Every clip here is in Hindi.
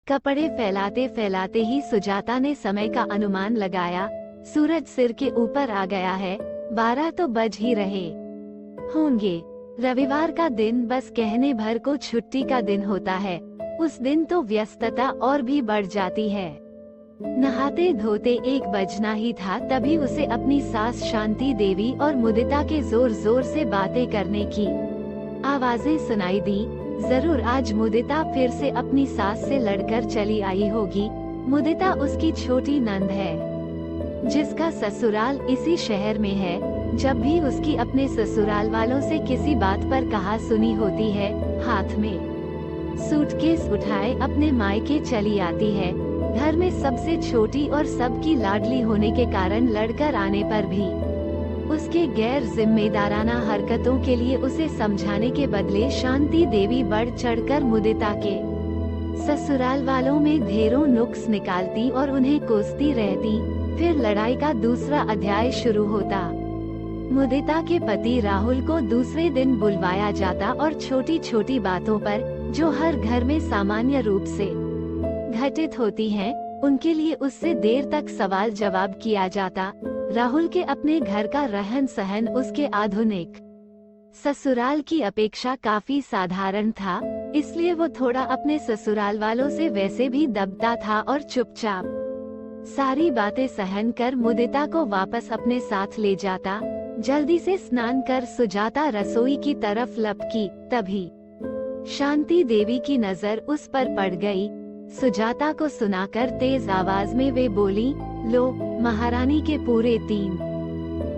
कपड़े फैलाते फैलाते ही सुजाता ने समय का अनुमान लगाया। सूरज सिर के ऊपर आ गया है, 12 तो बज ही रहे होंगे। रविवार का दिन बस कहने भर को छुट्टी का दिन होता है। उस दिन तो व्यस्तता और भी बढ़ जाती है। नहाते धोते 1 बजना ही था, तभी उसे अपनी सास शांति देवी और मुदिता के जोर जोर से बातें करने की आवाजें सुनाई दी। जरूर आज मुदिता फिर से अपनी सास से लड़कर चली आई होगी। मुदिता उसकी छोटी नंद है, जिसका ससुराल इसी शहर में है। जब भी उसकी अपने ससुराल वालों से किसी बात पर कहा सुनी होती है, हाथ में सूटकेस उठाए अपने मायके चली आती है। घर में सबसे छोटी और सबकी लाडली होने के कारण लड़कर आने पर भी उसके गैर जिम्मेदाराना हरकतों के लिए उसे समझाने के बदले शांति देवी बढ़ चढ़कर मुदिता के ससुराल वालों में ढेरों नुक्स निकालती और उन्हें कोसती रहती। फिर लड़ाई का दूसरा अध्याय शुरू होता। मुदिता के पति राहुल को दूसरे दिन बुलवाया जाता और छोटी छोटी बातों पर, जो हर घर में सामान्य रूप से घटित होती हैं, उनके लिए उससे देर तक सवाल जवाब किया जाता। राहुल के अपने घर का रहन सहन उसके आधुनिक ससुराल की अपेक्षा काफी साधारण था, इसलिए वो थोड़ा अपने ससुराल वालों से वैसे भी दबता था और चुपचाप सारी बातें सहन कर मुदिता को वापस अपने साथ ले जाता। जल्दी से स्नान कर सुजाता रसोई की तरफ लपकी, तभी शांति देवी की नजर उस पर पड़ गई। सुजाता को सुनाकर तेज आवाज में वे बोली, लो महारानी के पूरे 3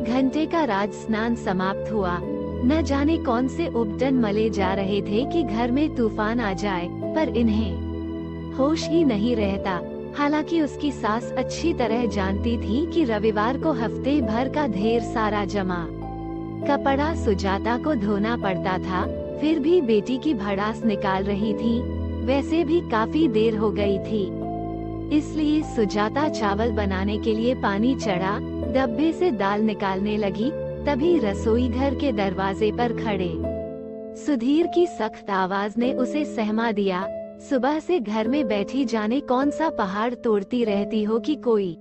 घंटे का राज स्नान समाप्त हुआ। न जाने कौन से उपटन मले जा रहे थे कि घर में तूफान आ जाए, पर इन्हें होश ही नहीं रहता। हालांकि उसकी सास अच्छी तरह जानती थी कि रविवार को हफ्ते भर का ढेर सारा जमा कपड़ा सुजाता को धोना पड़ता था, फिर भी बेटी की भड़ास निकाल रही थी। वैसे भी काफी देर हो गई थी, इसलिए सुजाता चावल बनाने के लिए पानी चढ़ा, डब्बे से दाल निकालने लगी। तभी रसोई घर के दरवाजे पर खड़े सुधीर की सख्त आवाज ने उसे सहमा दिया। सुबह से घर में बैठी जाने कौन सा पहाड़ तोड़ती रहती हो कि कोई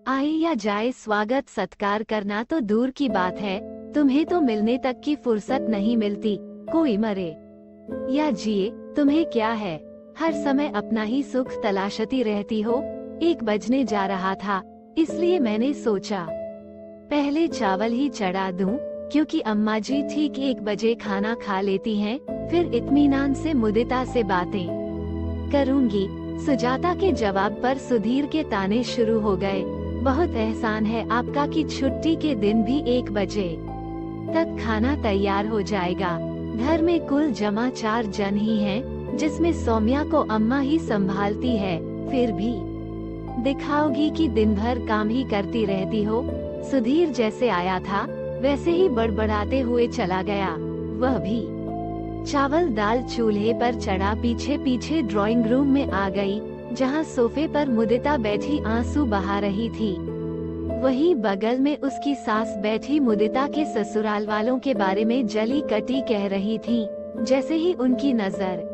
आए या जाए स्वागत सत्कार करना तो दूर की बात है, तुम्हें तो मिलने तक की फुर्सत नहीं मिलती। कोई मरे या जिए तुम्हें क्या है, हर समय अपना ही सुख तलाशती रहती हो। 1 बजने जा रहा था, इसलिए मैंने सोचा पहले चावल ही चढ़ा दूं, क्योंकि अम्मा जी ठीक 1 बजे खाना खा लेती हैं, फिर इत्मीनान से मुदिता से बातें करूंगी। सुजाता के जवाब पर सुधीर के ताने शुरू हो गए। बहुत एहसान है आपका कि छुट्टी के दिन भी 1 बजे तक खाना तैयार हो जाएगा। घर में कुल जमा 4 जन ही हैं, जिसमें सौम्या को अम्मा ही संभालती है। फिर भी दिखाओगी कि दिन भर काम ही करती रहती हो। सुधीर जैसे आया था वैसे ही बड़बड़ाते हुए चला गया। वह भी चावल दाल चूल्हे पर चढ़ा पीछे पीछे ड्राइंग रूम में आ गई, जहां सोफे पर मुदिता बैठी आंसू बहा रही थी। वहीं बगल में उसकी सास बैठी मुदिता के ससुराल वालों के बारे में जली कटी कह रही थी। जैसे ही उनकी नजर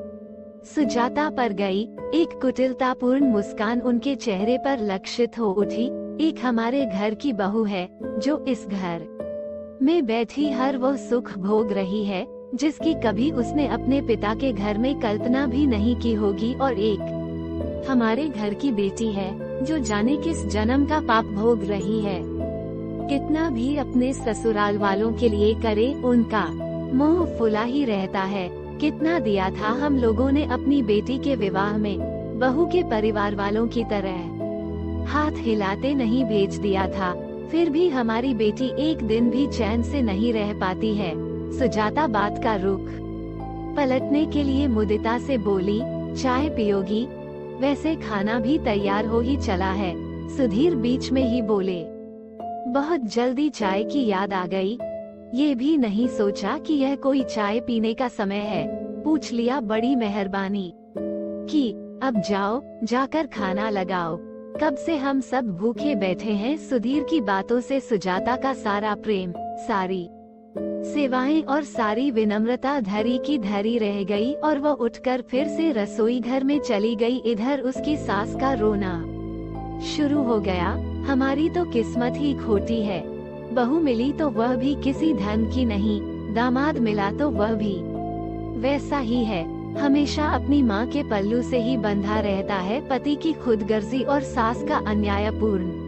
सुजाता पर गई, एक कुटिलतापूर्ण मुस्कान उनके चेहरे पर लक्षित हो उठी। एक हमारे घर की बहू है, जो इस घर में बैठी हर वो सुख भोग रही है, जिसकी कभी उसने अपने पिता के घर में कल्पना भी नहीं की होगी। और एक हमारे घर की बेटी है, जो जाने किस जन्म का पाप भोग रही है। कितना भी अपने ससुराल वालों के लिए करे, उनका मुंह फुला ही रहता है। कितना दिया था हम लोगों ने अपनी बेटी के विवाह में, बहू के परिवार वालों की तरह हाथ हिलाते नहीं भेज दिया था। फिर भी हमारी बेटी एक दिन भी चैन से नहीं रह पाती है। सुजाता बात का रुख पलटने के लिए मुदिता से बोली, चाय पियोगी? वैसे खाना भी तैयार हो ही चला है। सुधीर बीच में ही बोले। बहुत जल्दी चाय की याद आ गई। ये भी नहीं सोचा कि यह कोई चाय पीने का समय है। पूछ लिया, बड़ी मेहरबानी की। अब जाओ, जाकर खाना लगाओ, कब से हम सब भूखे बैठे हैं। सुधीर की बातों से सुजाता का सारा प्रेम, सारी सेवाएं और सारी विनम्रता धरी की धरी रह गई और वो उठकर फिर से रसोई घर में चली गई। इधर उसकी सास का रोना शुरू हो गया। हमारी तो किस्मत ही खोटी है, बहू मिली तो वह भी किसी धन की नहीं, दामाद मिला तो वह भी वैसा ही है, हमेशा अपनी माँ के पल्लू से ही बंधा रहता है। पति की खुदगर्जी और सास का अन्यायपूर्ण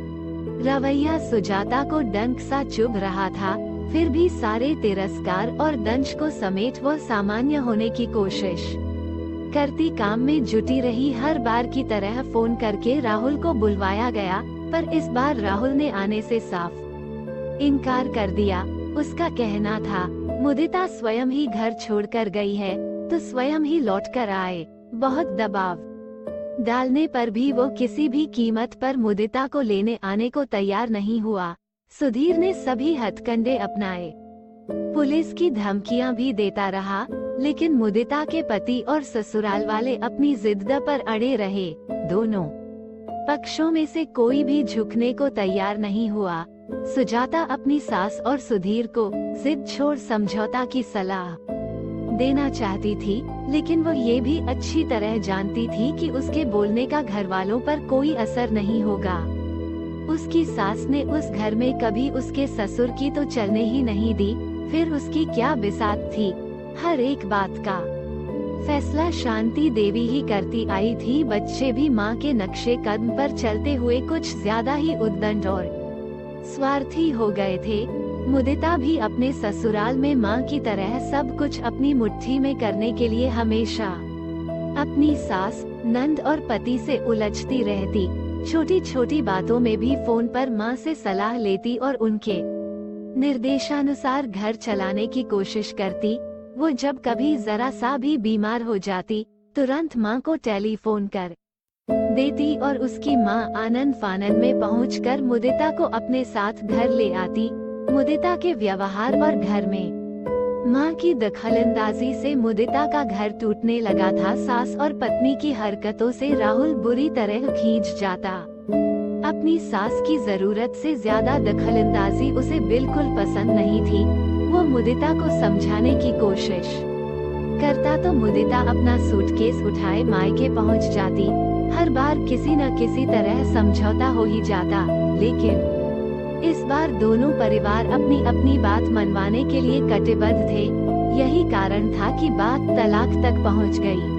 रवैया सुजाता को डंक सा चुभ रहा था। फिर भी सारे तिरस्कार और दंश को समेट वो सामान्य होने की कोशिश करती काम में जुटी रही। हर बार की तरह फोन करके राहुल को बुलवाया गया, पर इस बार राहुल ने आने से साफ इनकार कर दिया। उसका कहना था, मुदिता स्वयं ही घर छोड़कर गई है तो स्वयं ही लौटकर आए। बहुत दबाव डालने पर भी वो किसी भी कीमत पर मुदिता को लेने आने को तैयार नहीं हुआ। सुधीर ने सभी हथकंडे अपनाए, पुलिस की धमकियां भी देता रहा, लेकिन मुदिता के पति और ससुराल वाले अपनी जिद पर अड़े रहे। दोनों पक्षों में से कोई भी झुकने को तैयार नहीं हुआ। सुजाता अपनी सास और सुधीर को जिद छोड़ समझौता की सलाह देना चाहती थी, लेकिन वो ये भी अच्छी तरह जानती थी कि उसके बोलने का घर वालों पर कोई असर नहीं होगा। उसकी सास ने उस घर में कभी उसके ससुर की तो चलने ही नहीं दी, फिर उसकी क्या बिसात थी। हर एक बात का फैसला शांति देवी ही करती आई थी। बच्चे भी माँ के नक्शे कदम पर चलते हुए कुछ ज्यादा ही उद्दंड और स्वार्थी हो गए थे। मुदिता भी अपने ससुराल में माँ की तरह सब कुछ अपनी मुट्ठी में करने के लिए हमेशा अपनी सास, नंद और पति से उलझती रहती। छोटी छोटी बातों में भी फोन पर माँ से सलाह लेती और उनके निर्देशानुसार घर चलाने की कोशिश करती। वो जब कभी जरा सा भी बीमार हो जाती, तुरंत माँ को टेलीफोन कर देती और उसकी माँ आनंद फानन में पहुंचकर मुदिता को अपने साथ घर ले आती। मुदिता के व्यवहार और घर में माँ की दखलंदाजी से मुदिता का घर टूटने लगा था। सास और पत्नी की हरकतों से राहुल बुरी तरह खींच जाता। अपनी सास की जरूरत से ज्यादा दखलंदाजी उसे बिल्कुल पसंद नहीं थी। वो मुदिता को समझाने की कोशिश करता तो मुदिता अपना सूटकेस उठाए मायके पहुंच जाती। हर बार किसी न किसी तरह समझौता हो ही जाता, लेकिन इस बार दोनों परिवार अपनी अपनी बात मनवाने के लिए कटिबद्ध थे। यही कारण था कि बात तलाक तक पहुंच गई।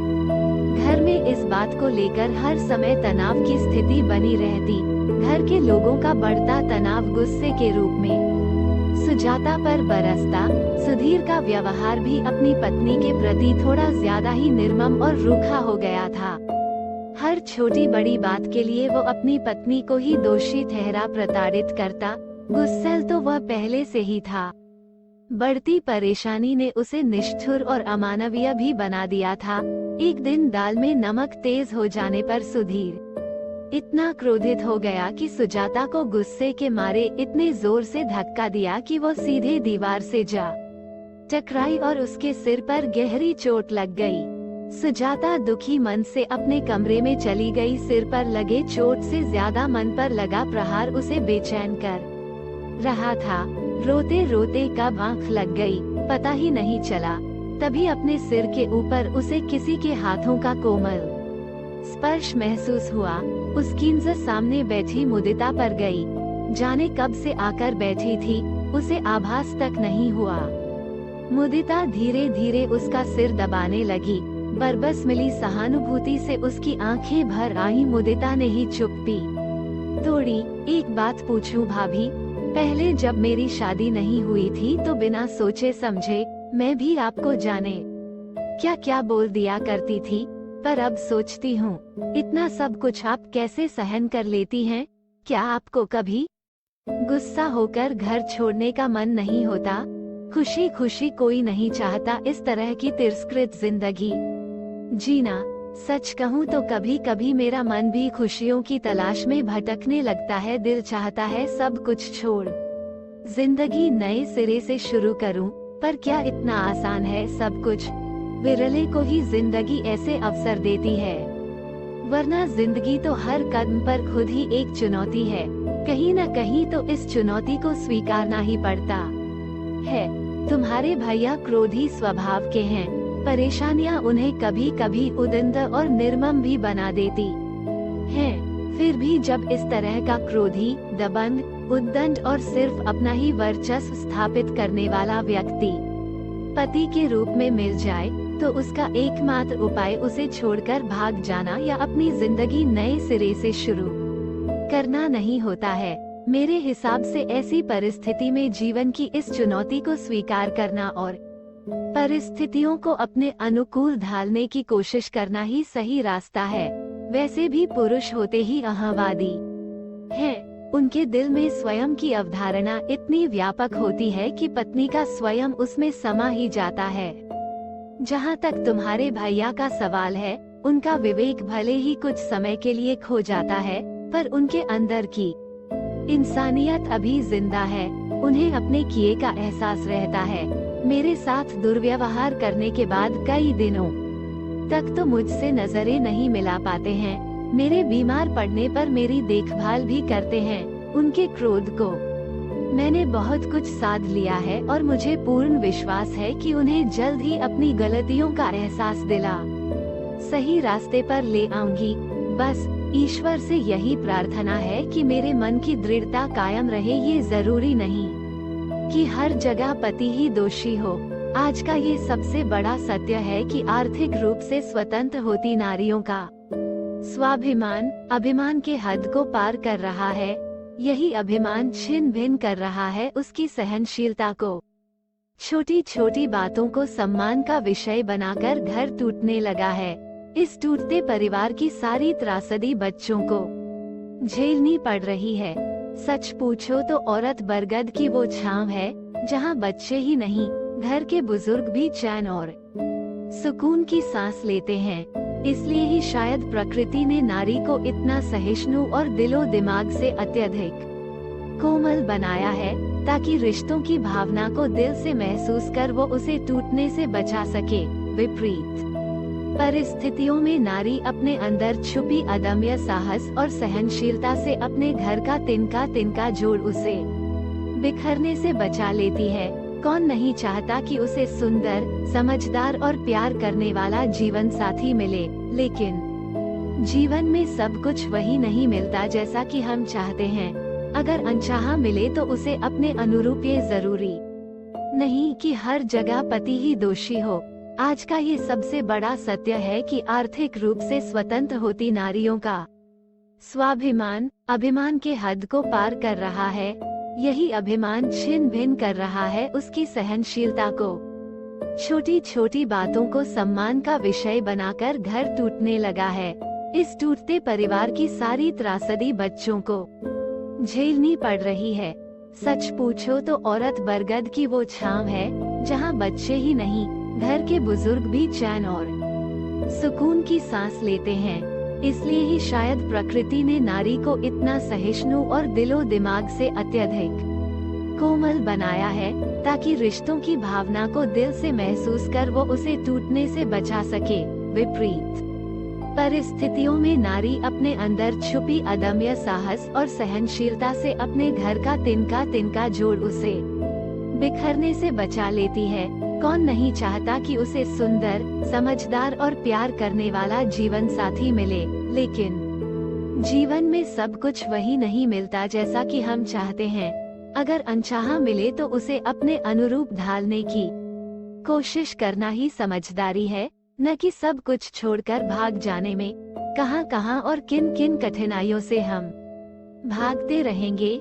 घर में इस बात को लेकर हर समय तनाव की स्थिति बनी रहती। घर के लोगों का बढ़ता तनाव गुस्से के रूप में सुजाता पर बरसता। सुधीर का व्यवहार भी अपनी पत्नी के प्रति थोड़ा ज्यादा ही निर्मम और रूखा हो गया था। हर छोटी बड़ी बात के लिए वो अपनी पत्नी को ही दोषी ठहरा प्रताड़ित करता। गुस्सैल तो वह पहले से ही था। बढ़ती परेशानी ने उसे निष्ठुर और अमानवीय भी बना दिया था। एक दिन दाल में नमक तेज हो जाने पर सुधीर इतना क्रोधित हो गया कि सुजाता को गुस्से के मारे इतने जोर से धक्का दिया कि वो सीधे दीवार से जा टकराई और उसके सिर पर गहरी चोट लग गई। सुजाता दुखी मन से अपने कमरे में चली गई। सिर पर लगे चोट से ज्यादा मन पर लगा प्रहार उसे बेचैन कर रहा था। रोते रोते कब आंख लग गई पता ही नहीं चला। तभी अपने सिर के ऊपर उसे किसी के हाथों का कोमल स्पर्श महसूस हुआ। उसकी नजर सामने बैठी मुदिता पर गई। जाने कब से आकर बैठी थी, उसे आभास तक नहीं हुआ। मुदिता धीरे धीरे उसका सिर दबाने लगी। बरबस मिली सहानुभूति से उसकी आंखें भर आई। मुदिता ने ही चुप्पी तोड़ी। एक बात पूछूं भाभी, पहले जब मेरी शादी नहीं हुई थी तो बिना सोचे समझे मैं भी आपको जाने क्या क्या बोल दिया करती थी, पर अब सोचती हूँ इतना सब कुछ आप कैसे सहन कर लेती हैं? क्या आपको कभी गुस्सा होकर घर छोड़ने का मन नहीं होता? खुशी खुशी कोई नहीं चाहता इस तरह की तिरस्कृत जिंदगी जीना। सच कहूँ तो कभी कभी मेरा मन भी खुशियों की तलाश में भटकने लगता है। दिल चाहता है सब कुछ छोड़ जिंदगी नए सिरे से शुरू करूं, पर क्या इतना आसान है सब कुछ? विरले को ही जिंदगी ऐसे अवसर देती है, वरना जिंदगी तो हर कदम पर खुद ही एक चुनौती है। कहीं न कहीं तो इस चुनौती को स्वीकारना ही पड़ता है। तुम्हारे भैया क्रोधी स्वभाव के हैं। परेशानियां उन्हें कभी कभी उद्दंड और निर्मम भी बना देती हैं। फिर भी जब इस तरह का क्रोधी, दबंग, उद्दंड और सिर्फ अपना ही वर्चस्व स्थापित करने वाला व्यक्ति पति के रूप में मिल जाए, तो उसका एकमात्र उपाय उसे छोड़कर भाग जाना या अपनी जिंदगी नए सिरे से शुरू करना नहीं होता है। मेरे हिसाब से ऐसी परिस्थिति में जीवन की इस चुनौती को स्वीकार करना और परिस्थितियों को अपने अनुकूल ढालने की कोशिश करना ही सही रास्ता है। वैसे भी पुरुष होते ही अहंवादी हैं। उनके दिल में स्वयं की अवधारणा इतनी व्यापक होती है कि पत्नी का स्वयं उसमें समा ही जाता है। जहाँ तक तुम्हारे भैया का सवाल है, उनका विवेक भले ही कुछ समय के लिए खो जाता है, पर उनके अंदर की इंसानियत अभी जिंदा है। उन्हें अपने किए का एहसास रहता है। मेरे साथ दुर्व्यवहार करने के बाद कई दिनों तक तो मुझसे नजरें नहीं मिला पाते हैं। मेरे बीमार पड़ने पर मेरी देखभाल भी करते हैं। उनके क्रोध को मैंने बहुत कुछ साध लिया है और मुझे पूर्ण विश्वास है कि उन्हें जल्द ही अपनी गलतियों का एहसास दिला सही रास्ते पर ले आऊंगी। बस ईश्वर से यही प्रार्थना है कि मेरे मन की दृढ़ता कायम रहे। ये जरूरी नहीं कि हर जगह पति ही दोषी हो। आज का ये सबसे बड़ा सत्य है कि आर्थिक रूप से स्वतंत्र होती नारियों का स्वाभिमान अभिमान के हद को पार कर रहा है। यही अभिमान छिन्न भिन्न कर रहा है उसकी सहनशीलता को। छोटी छोटी बातों को सम्मान का विषय बनाकर घर टूटने लगा है। इस टूटते परिवार की सारी त्रासदी बच्चों को झेलनी पड़ रही है। सच पूछो तो औरत बरगद की वो छांव है, जहाँ बच्चे ही नहीं, घर के बुजुर्ग भी चैन और सुकून की सांस लेते हैं। इसलिए ही शायद प्रकृति ने नारी को इतना सहिष्णु और दिलो दिमाग से अत्यधिक कोमल बनाया है, ताकि रिश्तों की भावना को दिल से महसूस कर वो उसे टूटने से बचा सके। विपरीत परिस्थितियों में नारी अपने अंदर छुपी अदम्य साहस और सहनशीलता से अपने घर का तिनका तिनका जोड़ उसे बिखरने से बचा लेती है। कौन नहीं चाहता कि उसे सुंदर, समझदार और प्यार करने वाला जीवन साथी मिले, लेकिन जीवन में सब कुछ वही नहीं मिलता जैसा कि हम चाहते हैं। अगर अनचाहा मिले तो उसे अपने अनुरूप ये जरूरी नहीं कि हर जगह पति ही दोषी हो। आज का ये सबसे बड़ा सत्य है कि आर्थिक रूप से स्वतंत्र होती नारियों का स्वाभिमान अभिमान के हद को पार कर रहा है। यही अभिमान छिन्न भिन्न कर रहा है उसकी सहनशीलता को। छोटी छोटी बातों को सम्मान का विषय बनाकर घर टूटने लगा है। इस टूटते परिवार की सारी त्रासदी बच्चों को झेलनी पड़ रही है। सच पूछो तो औरत बरगद की वो छांव है, जहाँ बच्चे ही नहीं, घर के बुजुर्ग भी चैन और सुकून की सांस लेते हैं। इसलिए ही शायद प्रकृति ने नारी को इतना सहिष्णु और दिलो दिमाग से अत्यधिक कोमल बनाया है, ताकि रिश्तों की भावना को दिल से महसूस कर वो उसे टूटने से बचा सके। विपरीत परिस्थितियों में नारी अपने अंदर छुपी अदम्य साहस और सहनशीलता से अपने घर का तिनका तिनका जोड़ उसे बिखरने से बचा लेती है। कौन नहीं चाहता कि उसे सुंदर, समझदार और प्यार करने वाला जीवन साथी मिले, लेकिन जीवन में सब कुछ वही नहीं मिलता जैसा कि हम चाहते हैं। अगर अनचाहा मिले तो उसे अपने अनुरूप ढालने की कोशिश करना ही समझदारी है, न कि सब कुछ छोड़कर भाग जाने में। कहां कहां और किन किन कठिनाइयों से हम भागते रहेंगे।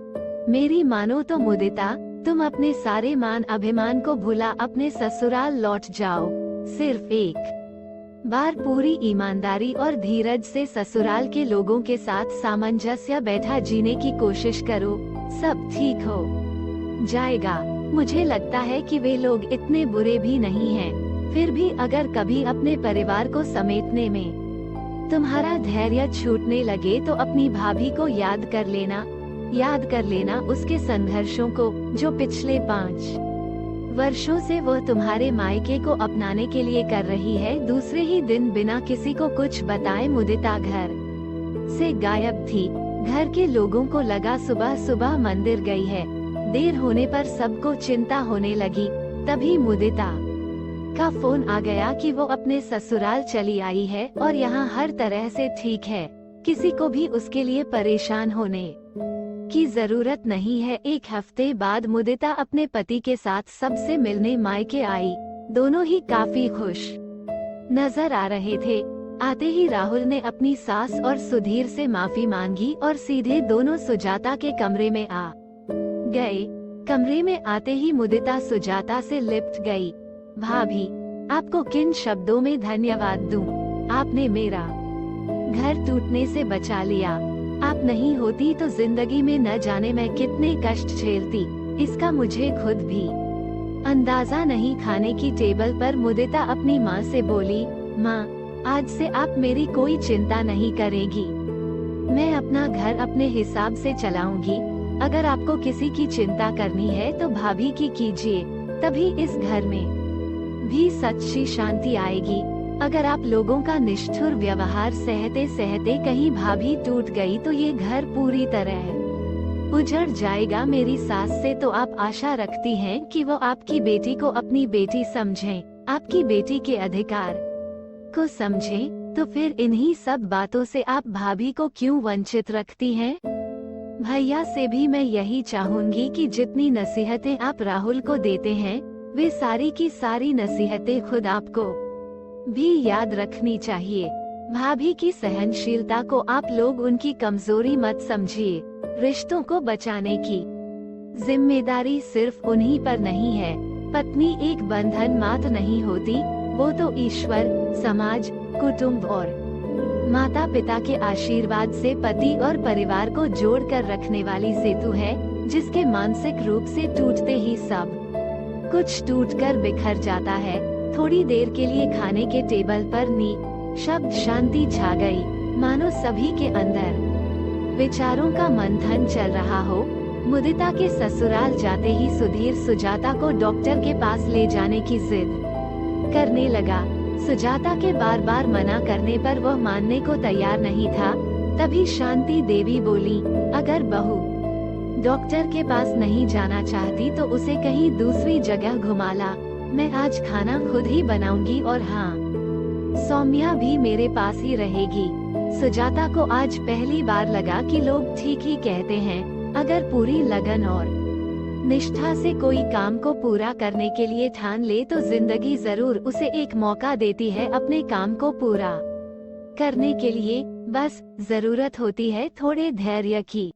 मेरी मानो तो मुदिता, तुम अपने सारे मान अभिमान को भुला अपने ससुराल लौट जाओ। सिर्फ एक बार पूरी ईमानदारी और धीरज से ससुराल के लोगों के साथ सामंजस्य बैठा जीने की कोशिश करो, सब ठीक हो जाएगा। मुझे लगता है कि वे लोग इतने बुरे भी नहीं हैं। फिर भी अगर कभी अपने परिवार को समेटने में तुम्हारा धैर्य छूटने लगे तो अपनी भाभी को याद कर लेना उसके संघर्षों को, जो पिछले 5 वर्षों से वो तुम्हारे मायके को अपनाने के लिए कर रही है। दूसरे ही दिन बिना किसी को कुछ बताए मुदिता घर से गायब थी। घर के लोगों को लगा सुबह सुबह मंदिर गई है। देर होने पर सबको चिंता होने लगी। तभी मुदिता का फोन आ गया कि वो अपने ससुराल चली आई है और यहाँ हर तरह से ठीक है, किसी को भी उसके लिए परेशान होने की जरूरत नहीं है। एक हफ्ते बाद मुदिता अपने पति के साथ सबसे मिलने मायके आई। दोनों ही काफी खुश नजर आ रहे थे। आते ही राहुल ने अपनी सास और सुधीर से माफी मांगी और सीधे दोनों सुजाता के कमरे में आ गए। कमरे में आते ही मुदिता सुजाता से लिपट गई। भाभी, आपको किन शब्दों में धन्यवाद दूं? आपने मेरा घर टूटने से बचा लिया। आप नहीं होती तो जिंदगी में न जाने मैं कितने कष्ट झेलती, इसका मुझे खुद भी अंदाजा नहीं। खाने की टेबल पर मुदिता अपनी माँ से बोली, माँ, आज से आप मेरी कोई चिंता नहीं करेगी। मैं अपना घर अपने हिसाब से चलाऊंगी। अगर आपको किसी की चिंता करनी है तो भाभी की कीजिए, तभी इस घर में भी सच्ची शांति आएगी। अगर आप लोगों का निष्ठुर व्यवहार सहते सहते कहीं भाभी टूट गई तो ये घर पूरी तरह उजड़ जाएगा। मेरी सास से तो आप आशा रखती हैं कि वो आपकी बेटी को अपनी बेटी समझें, आपकी बेटी के अधिकार को समझें, तो फिर इन्हीं सब बातों से आप भाभी को क्यों वंचित रखती हैं? भैया से भी मैं यही चाहूंगी कि जितनी नसीहतें आप राहुल को देते हैं, वे सारी की सारी नसीहतें खुद आपको भी याद रखनी चाहिए। भाभी की सहनशीलता को आप लोग उनकी कमजोरी मत समझिए। रिश्तों को बचाने की जिम्मेदारी सिर्फ उन्हीं पर नहीं है। पत्नी एक बंधन मात्र नहीं होती, वो तो ईश्वर, समाज, कुटुंब और माता पिता के आशीर्वाद से पति और परिवार को जोड़ कर रखने वाली सेतु है, जिसके मानसिक रूप से टूटते ही सब कुछ टूटकर बिखर जाता है। थोड़ी देर के लिए खाने के टेबल पर शब्द शांति छा गई, मानो सभी के अंदर विचारों का मंथन चल रहा हो। मुदिता के ससुराल जाते ही सुधीर सुजाता को डॉक्टर के पास ले जाने की जिद करने लगा। सुजाता के बार बार मना करने पर वह मानने को तैयार नहीं था। तभी शांति देवी बोली, अगर बहू डॉक्टर के पास नहीं जाना चाहती तो उसे कहीं दूसरी जगह घुमा ला। मैं आज खाना खुद ही बनाऊंगी और हाँ, सौम्या भी मेरे पास ही रहेगी। सुजाता को आज पहली बार लगा कि लोग ठीक ही कहते हैं। अगर पूरी लगन और निष्ठा से कोई काम को पूरा करने के लिए ठान ले तो जिंदगी जरूर उसे एक मौका देती है अपने काम को पूरा करने के लिए। बस जरूरत होती है थोड़े धैर्य की।